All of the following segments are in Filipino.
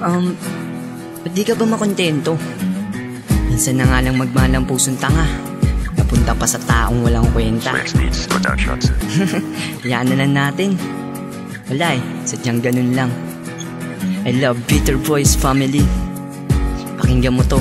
Ba't di ka ba makontento? Minsan na nga lang magmahal ang pusong tanga, napunta pa sa taong walang kwenta. Yan na lang natin. Wala sadyang ganun lang. I love Bitter Boys family. Pakinggan mo to.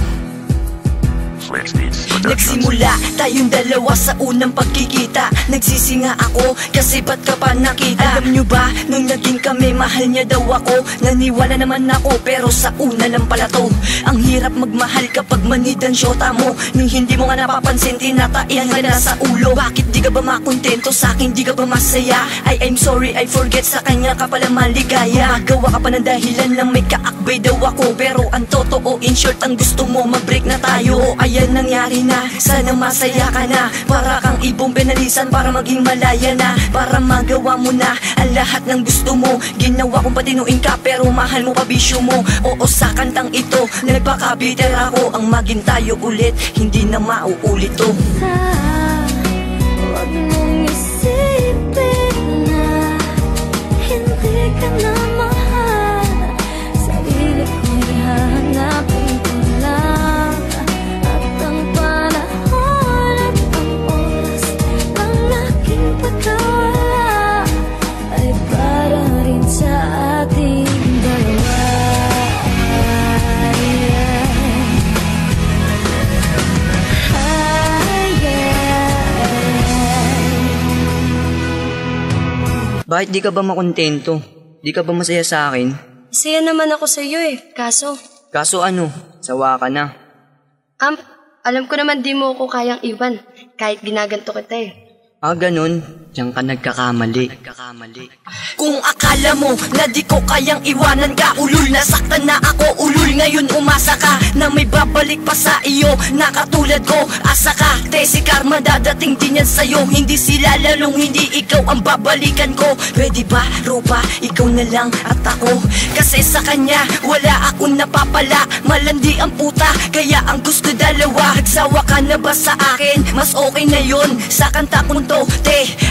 Nagsimula tayong dalawa sa unang pagkikita. Nagsisinga ako kasi ba't ka pa nakita? Alam nyo ba, nung naging kami, mahal niya daw ako. Naniwala naman ako, pero sa una lang pala to. Ang hirap magmahal kapag manid ang syota mo. Nung hindi mo nga napapansin, tinataihan ka na sa ulo. Bakit di ka ba makontento sa akin, di ka ba masaya? I'm sorry, I forget, sa kanya ka pala maligaya. Magawa ka pa ng dahilan lang may kaakbay daw ako. Pero ang totoo, in short, ang gusto mo, mag-break na tayo. Ayan nangyari na, sana masaya ka na. Para kang ibong penalisan para maging malaya na. Para magawa mo na ang lahat ng gusto mo. Ginawa kong patinuin ka pero mahal mo pa bisyo mo. Oo, sa kantang ito nagpakabiter ako. Ang maging tayo ulit, hindi na mauulit to. Huwag mong isipin na hindi ka na mahal. Sarili ko'y hahanapin ko lang. At ang panahon at ang oras ng aking pagkawala ay para rin sa ating dalawa. Bakit di ka ba makontento? Di ka ba masaya sa akin? Masaya naman ako sa iyo kaso... Kaso ano? Sawa ka na. Alam ko naman di mo ako kayang iwan kahit ginaganto kita Ganun. Diyan ka nagkakamali. Kung akala mo na di ko kayang iwanan ka, ulul, nasaktan na ako, ulul. Ngayon umasa ka na may babalik pa sa iyo na katulad ko. Asa ka, si karma dadating din yan sa'yo. Hindi sila lalong hindi ikaw ang babalikan ko. Pwede ba, Rupa, ikaw na lang at ako? Kasi sa kanya wala akong napapala. Malandi ang puta, kaya ang gusto dalawa. Nagsawa ka na ba sa akin? Mas okay na yun sa kanta kong to.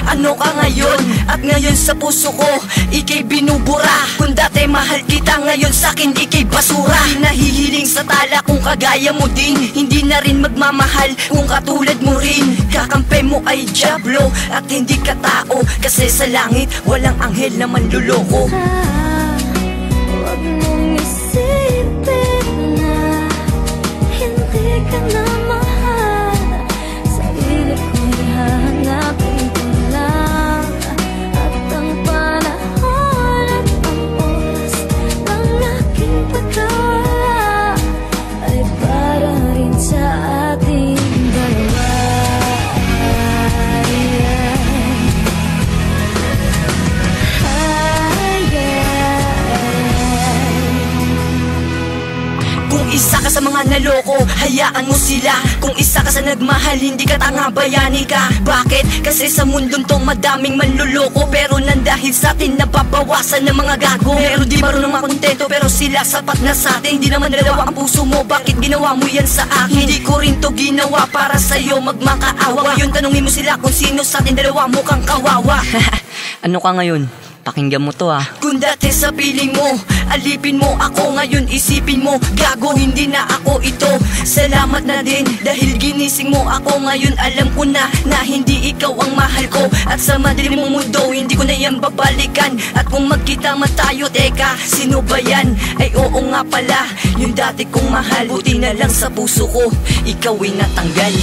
Ano ka ngayon? At ngayon sa puso ko ika'y binubura. Kung dati mahal kita, ngayon sa'kin ika'y basura. Di nahihiling sa tala kung kagaya mo din. Hindi na rin magmamahal kung katulad mo rin. Kakampi mo ay diablo at hindi ka tao. Kasi sa langit walang anghel na manluloko. Huwag mong isipin na hindi ka na mahal. Sarili ko'y hahanapin ko lang. At ang panahon at ang oras ng aking pagkawala ay para rin sa ating dalawa. Kung isa ka sa mga naloko, hayaan mo sila. Kung isa ka sa nagmahal, hindi ka tanga, bayani ka. Bakit? Kasi sa mundong tong madaming manluloko. Pero nang dahil sa atin, nababawasan ng mga gago. Pero di marunong makontento, pero sila sapat na sa atin. Hindi naman dalawa ang puso mo, bakit ginawa mo yan sa akin? Hindi ko rin to ginawa para sa'yo magmakaawa. Ngayon tanungin mo sila kung sino sa atin dalawa mukhang kawawa. Ano ka ngayon? Pakinggan mo to Kung dati sa piling mo, alipin mo ako, ngayon isipin mo, gago, hindi na ako ito. Salamat na din dahil ginising mo ako. Ngayon alam ko na hindi ikaw ang mahal ko. At sa madilim mong mundo, hindi ko na yan babalikan. At kung magkita man tayo, teka, sino ba yan? Ay oo nga pala, yung dati kong mahal. Buti na lang sa puso ko, ikaw ay natanggal.